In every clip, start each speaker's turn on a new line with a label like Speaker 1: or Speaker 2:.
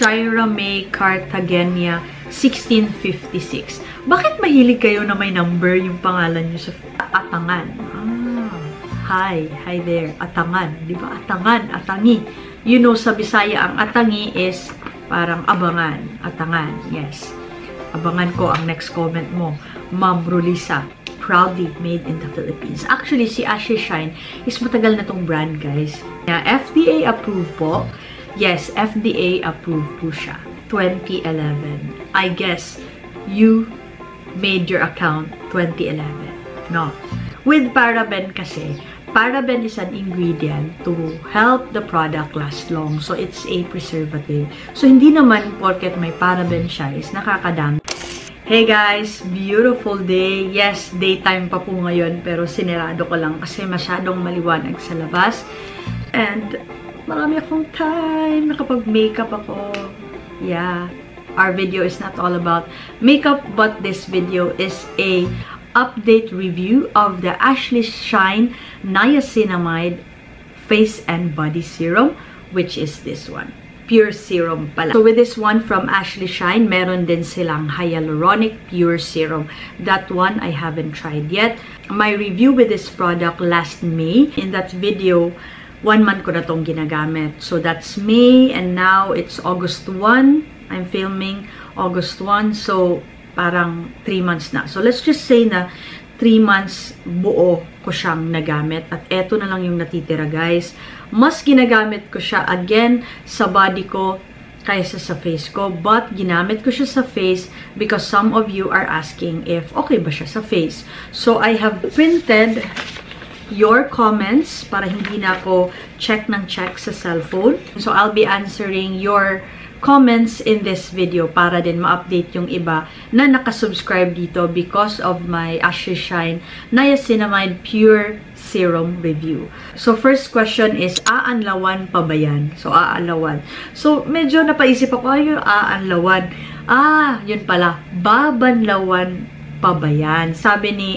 Speaker 1: Shira May Cartagena 1656. Bakit mahilig kayo na may number yung pangalan nyo sa Atangan? Hi there, Atangan. Di ba? Atangan, Atangi. You know, sa Bisaya, ang Atangi is parang abangan. Atangan, yes. Abangan ko ang next comment mo. Ma'am Rolisa, proudly made in the Philippines. Actually, si Ashley Shine is matagal na tong brand, guys. FDA approved po. Yes, FDA approved po siya. 2011. I guess you made your account 2011. No. With paraben kasi, paraben is an ingredient to help the product last long. So, it's a preservative. So, hindi naman porket may paraben siya is nakakadami. Hey guys! Beautiful day! Yes, daytime pa po ngayon pero sinirado ko lang kasi masyadong maliwanag sa labas. And marami akong time. Nakapag-makeup ako. Yeah. Our video is not all about makeup but this video is a update review of the Ashley Shine Niacinamide Face and Body Serum, which is this one. Pure serum pala. So with this one from Ashley Shine, meron din silang hyaluronic pure serum. That one I haven't tried yet. My review with this product last May. In that video, 1 month ko na tong ginagamit. So that's May and now it's August 1. I'm filming August 1. So parang 3 months na. So let's just say na 3 months buo ko siyang nagamit. At eto na lang yung natitira, guys. Mas ginagamit ko siya again sa body ko kaysa sa face ko. But ginamit ko siya sa face because some of you are asking if okay ba siya sa face. So I have printed your comments para hindi na ako check ng check sa cellphone. So I'll be answering your comments in this video para din ma-update yung iba na nakasubscribe dito because of my Ashley Shine Niacinamide Pure Serum review. So, first question is, aanlawan pa ba yan? So, aanlawan. So, medyo napaisip ako, yung aanlawan. Yun pala, babanlawan pa ba yan? Sabi ni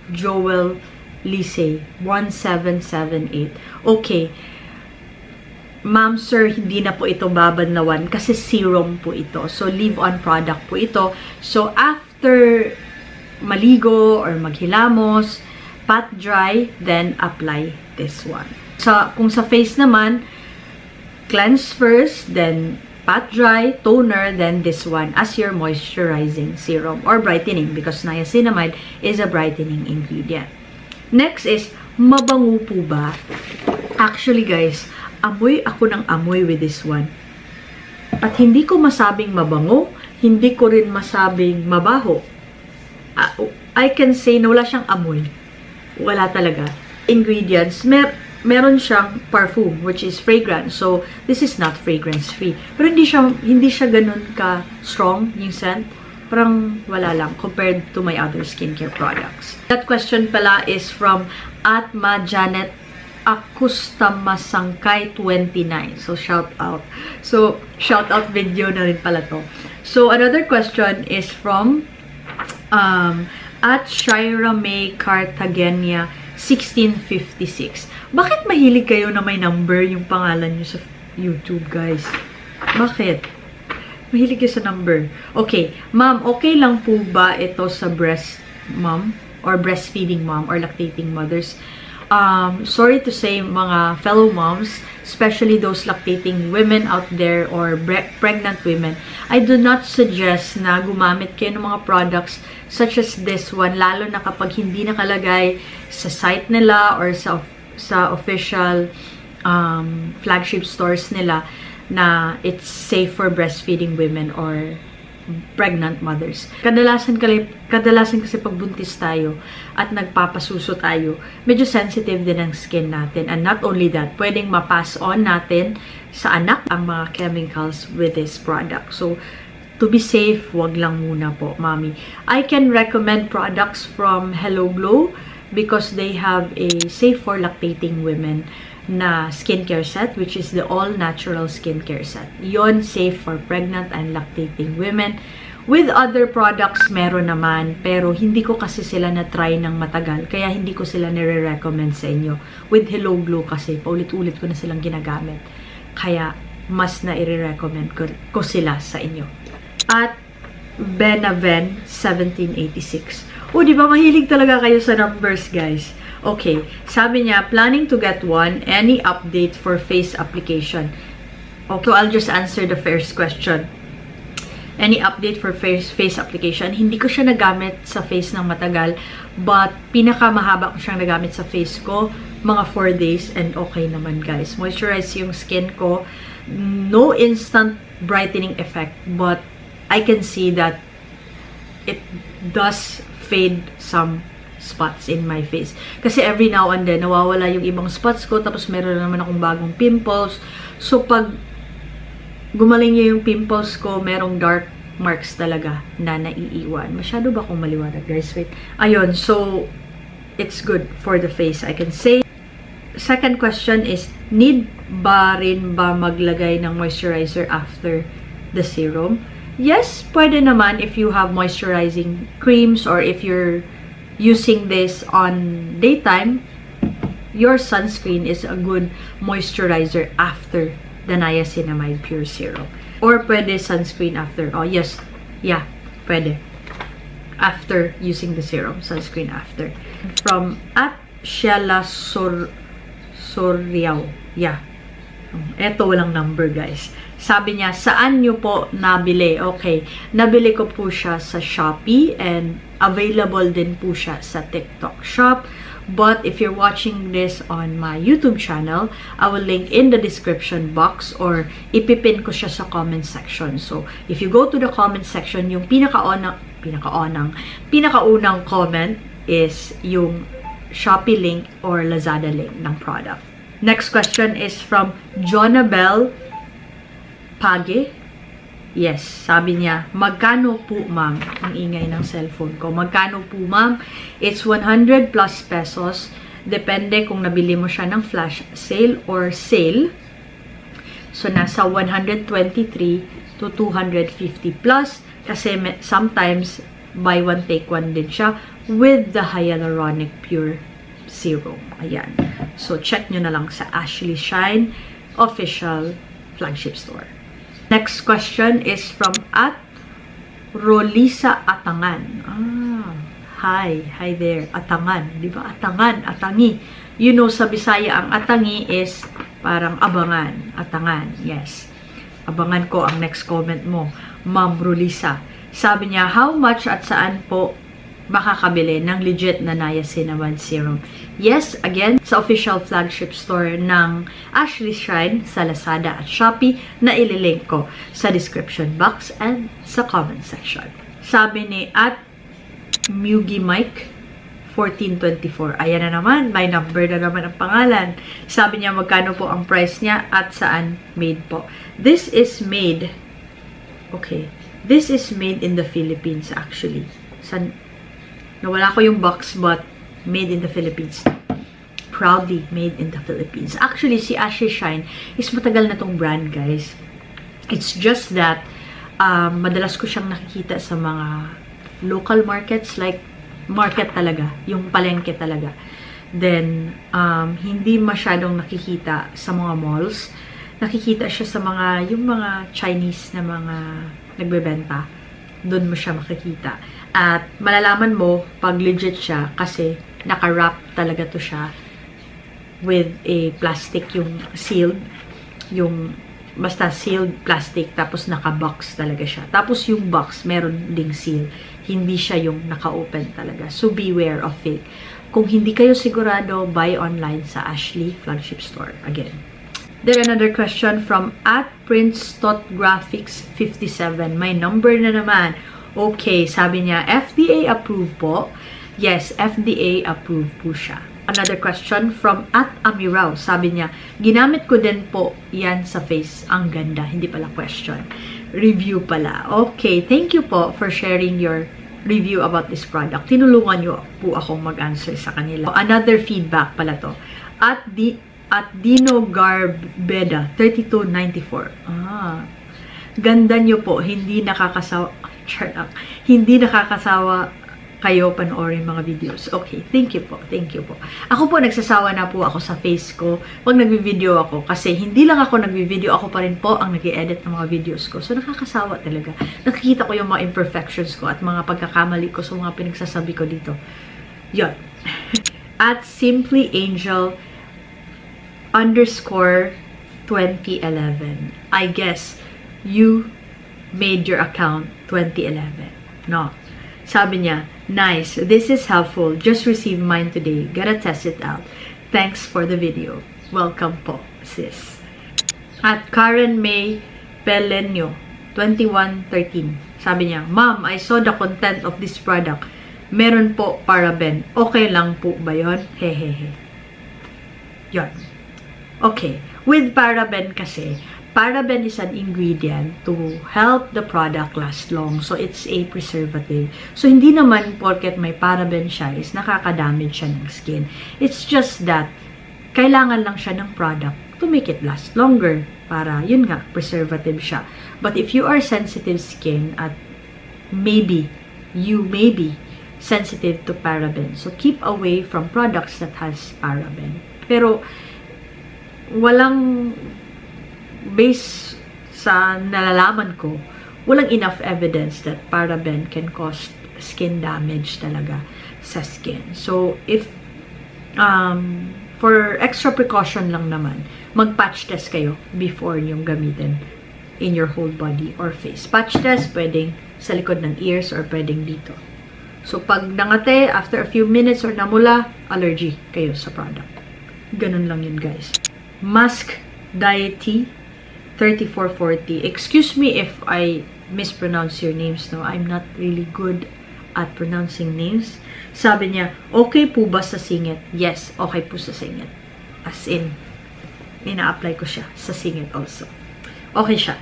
Speaker 1: @Joel Lise 1778. Okay. Ma'am, sir, hindi na po ito babanlawan kasi serum po ito. So, leave-on product po ito. So, after maligo or maghilamos, pat dry, then apply this one. So, kung sa face naman, cleanse first, then pat dry, toner, then this one as your moisturizing serum or brightening because niacinamide is a brightening ingredient. Next is, mabango po ba? Actually, guys, amoy ako ng amoy with this one. At hindi ko masabing mabango, hindi ko rin masabing mabaho. I can say na wala siyang amoy. Wala talaga. Ingredients, meron siyang perfume, which is fragrance. So, this is not fragrance-free. Pero hindi siya ganun ka-strong, yung scent. Parang wala lang compared to my other skincare products. That question pala is from Atma Janet Akustamasangkay 29. So, shout out. So, shout out video na rin pala to. So, another question is from @Shira May Cartagena 1656. Bakit mahilig kayo na may number yung pangalan nyo sa YouTube, guys? Bakit? Mahilig kayo sa number. Okay. Ma'am, okay lang po ba ito sa breast mom or breastfeeding mom or lactating mothers? Sorry to say, mga fellow moms, especially those lactating women out there or pregnant women, I do not suggest na gumamit kayo ng mga products such as this one, lalo na kapag hindi nakalagay sa site nila or sa official flagship stores nila na it's safe for breastfeeding women or pregnant mothers. Kadalasan kasi pagbuntis tayo at nagpapasuso tayo, medyo sensitive din ang skin natin. And not only that, pwedeng ma-pass on natin sa anak ang mga chemicals with this product. So, to be safe, wag lang muna po, mommy. I can recommend products from Hello Glow because they have a safe for lactating women na skincare set, which is the all-natural skincare set. Yon safe for pregnant and lactating women. With other products, meron naman, pero hindi ko kasi sila na-try ng matagal, kaya hindi ko sila nire-recommend sa inyo. With Hello Glow kasi, paulit-ulit ko na silang ginagamit. Kaya, mas na i-recommend ko sila sa inyo. At Benaven 1786. O, di ba mahilig talaga kayo sa numbers, guys? Okay, sabi niya, planning to get one, any update for face application? Okay, so I'll just answer the first question. Any update for face application? Hindi ko siya nagamit sa face ng matagal, but pinakamahaba ko siyang nagamit sa face ko, mga 4 days, and okay naman, guys. Moisturize yung skin ko. No instant brightening effect, but I can see that it does fade some spots in my face. Kasi every now and then, nawawala yung ibang spots ko, tapos meron naman akong bagong pimples. So, pag gumaling niya yung pimples ko, merong dark marks talaga na naiiwan. Masyado ba akong maliwanag, guys? Wait. Ayun, so, it's good for the face, I can say. Second question is, need ba rin ba maglagay ng moisturizer after the serum? Yes, pwede naman if you have moisturizing creams or if you're using this on daytime, your sunscreen is a good moisturizer after the niacinamide pure serum. Or pwede sunscreen after. Oh, yes. Yeah, pwede. After using the serum, sunscreen after. From at Sheila Soriao. Yeah. Eto, walang number, guys. Sabi niya, saan nyo po nabili? Okay. Nabili ko po siya sa Shopee and available din po siya sa TikTok Shop. But if you're watching this on my YouTube channel, I will link in the description box or ipipin ko siya sa comment section. So, if you go to the comment section, yung pinakaunang comment is yung Shopee link or Lazada link ng product. Next question is from Jonabel Page. Yes, sabi niya, magkano po ma'am? Ang ingay ng cellphone ko. Magkano po ma'am? It's 100 plus pesos. Depende kung nabili mo siya ng flash sale or sale. So, nasa 123 to 250 plus. Kasi sometimes, buy one, take one din siya with the hyaluronic pure serum. Ayan. So, check nyo na lang sa Ashley Shine official flagship store. Next question is from at Rolisa Atangan. Hi there. Atangan. Di ba? Atangan. Atangi. You know, sa Bisaya, ang atangi is parang abangan. Atangan. Yes. Abangan ko ang next comment mo. Ma'am Rolisa. Sabi niya, how much at saan po makakabili ng legit na niacinamide serum? Yes, again, sa official flagship store ng Ashley Shine sa Lazada at Shopee na ililink ko sa description box and sa comment section. Sabi ni at Mugi Mike 1424. Ayan na naman, may number na naman ang pangalan. Sabi niya magkano po ang price niya at saan made po. This is made, okay, this is made in the Philippines actually. Nawala ko yung box, but made in the Philippines. Proudly made in the Philippines. Actually, si Ashley Shine is matagal na tong brand, guys. It's just that, madalas ko siyang nakikita sa mga local markets, like, market talaga. Yung palengke talaga. Then, hindi masyadong nakikita sa mga malls. Nakikita siya sa mga, yung mga Chinese na mga nagbebenta. Doon mo siya makikita. At malalaman mo pag legit siya kasi naka-wrap talaga to siya with a plastic, yung sealed, yung basta sealed plastic, tapos naka-box talaga siya. Tapos yung box meron ding seal. Hindi siya yung naka-open talaga. So beware of it. Kung hindi kayo sigurado, buy online sa Ashley flagship store. Again. There another question from at Prince.Graphics57. May number na naman. Okay, sabi niya, FDA approved po. Yes, FDA approved po siya. Another question from at Amirao. Sabi niya, ginamit ko din po yan sa face. Ang ganda. Hindi pala question. Review pala. Okay, thank you po for sharing your review about this product. Tinulungan niyo po akong mag-answer sa kanila. Another feedback pala to. At Dino Garbeda 3294. Ganda niyo po. Hindi nakakasawa kayo panoorin mga videos. Okay, thank you po. Thank you po. Ako po, nagsasawa na po ako sa face ko pag nagvi-video ako. Kasi hindi lang ako nagvi-video, ako pa rin po ang nag-i-edit ng mga videos ko. So, nakakasawa talaga. Nakikita ko yung mga imperfections ko at mga pagkakamali ko sa mga pinagsasabi ko dito. Yun. At Simply Angel _2011. I guess you made your account 2011. No. Sabi niya, nice. This is helpful. Just received mine today. Gotta test it out. Thanks for the video. Welcome po, sis. At Karen May Pelenio, 2113. Sabi niya, Ma'am, I saw the content of this product. Meron po paraben. Okay lang po ba yun? Hehehe. Yun. Okay. With paraben kasi, paraben is an ingredient to help the product last long. So, it's a preservative. So, hindi naman porket may paraben siya is nakakadamage siya ng skin. It's just that, kailangan lang siya ng product to make it last longer. Para, yun nga, preservative siya. But if you are sensitive skin at you may be sensitive to paraben. So, keep away from products that has paraben. Pero, walang based sa nalalaman ko, walang enough evidence that paraben can cause skin damage talaga sa skin. So, if for extra precaution lang naman, mag-patch test kayo before yung gamitin in your whole body or face. Patch test, pwedeng sa likod ng ears or pwedeng dito. So, pag nangate, after a few minutes or namula, allergy kayo sa product. Ganun lang yun, guys. Mask Deity 3440. Excuse me if I mispronounce your names, no? I'm not really good at pronouncing names. Sabi niya, okay po ba sa singit? Yes, okay po sa singit. As in, ina-apply ko siya sa singit also. Okay siya.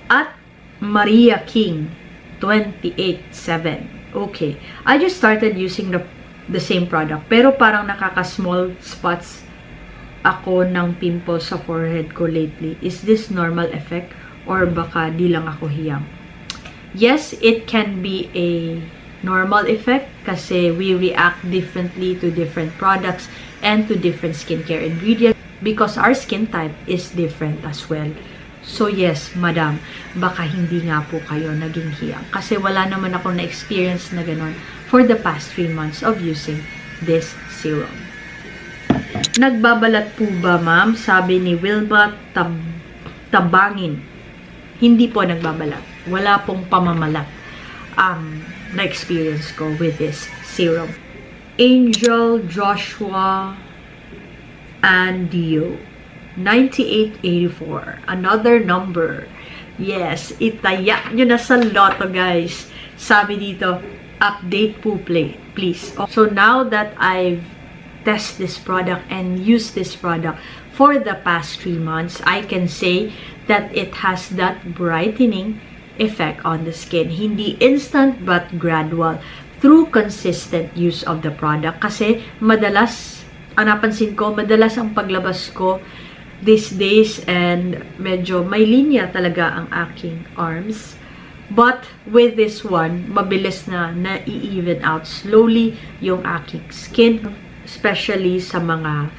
Speaker 1: At Maria King 287. Okay. I just started using the same product. Pero parang nakaka-small spots ako ng pimples sa forehead ko lately. Is this normal effect? Or baka di lang ako hiyang? Yes, it can be a normal effect kasi we react differently to different products and to different skincare ingredients because our skin type is different as well. So yes, madam, baka hindi nga po kayo naging hiyang. Kasi wala naman ako na-experience na ganon for the past 3 months of using this serum. Nagbabalat po ba, ma'am? Sabi ni Wilma Tabangin. Hindi po nagbabalat. Wala pong pamamalat na-experience ko with this serum. Angel Joshua Andio 9884. Another number. Yes, itayak nyo na sa loto, guys. Sabi dito, update po please. So now that I've test this product and use this product for the past 3 months, I can say that it has that brightening effect on the skin. Hindi instant but gradual through consistent use of the product. Kasi madalas, ang napansin ko, madalas ang paglabas ko these days and medyo may linya talaga ang aking arms. But with this one, mabilis na i-even out slowly yung aking skin, especially sa mga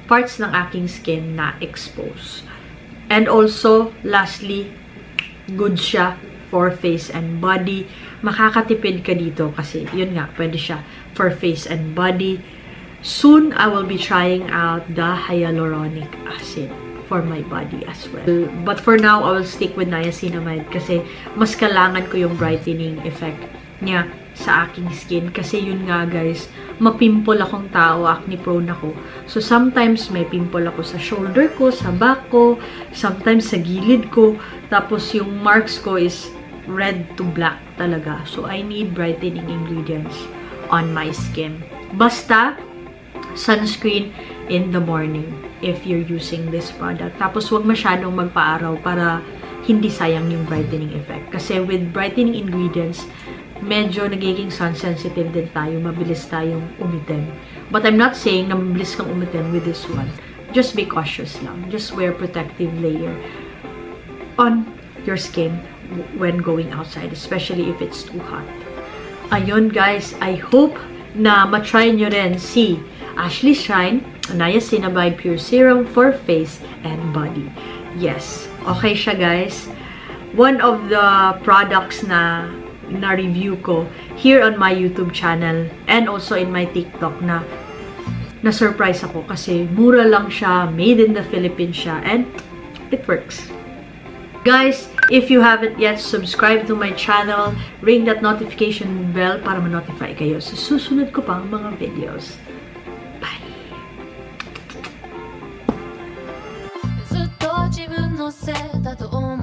Speaker 1: parts ng aking skin na expose. And also, lastly, good siya for face and body. Makakatipid ka dito kasi, yun nga, pwede siya for face and body. Soon, I will be trying out the hyaluronic acid for my body as well. But for now, I will stick with niacinamide kasi mas kailangan ko yung brightening effect niya sa aking skin. Kasi yun nga, guys, mapimple akong tao, acne prone ako. So, sometimes may pimple ako sa shoulder ko, sa back ko, sometimes sa gilid ko. Tapos, yung marks ko is red to black talaga. So, I need brightening ingredients on my skin. Basta, sunscreen in the morning if you're using this product. Tapos, huwag masyadong magpa-araw para hindi sayang yung brightening effect. Kasi with brightening ingredients, medyo nagiging sun-sensitive din tayo. Mabilis tayong umitim. But I'm not saying na mabilis kang umitim with this one. Just be cautious lang. Just wear protective layer on your skin when going outside, especially if it's too hot. ayun guys, I hope na matry nyo rin si Ashley Shine Niacinamide Pure Serum for face and body. Yes, okay siya guys. One of the products na review ko here on my YouTube channel and also in my TikTok na surprise ako kasi mura lang siya, made in the Philippines siya, and it works. Guys, if you haven't yet subscribed to my channel, ring that notification bell para ma-notify kayo sa susunod ko pang mga videos. Bye!
Speaker 2: ずっと自分のせいだと思う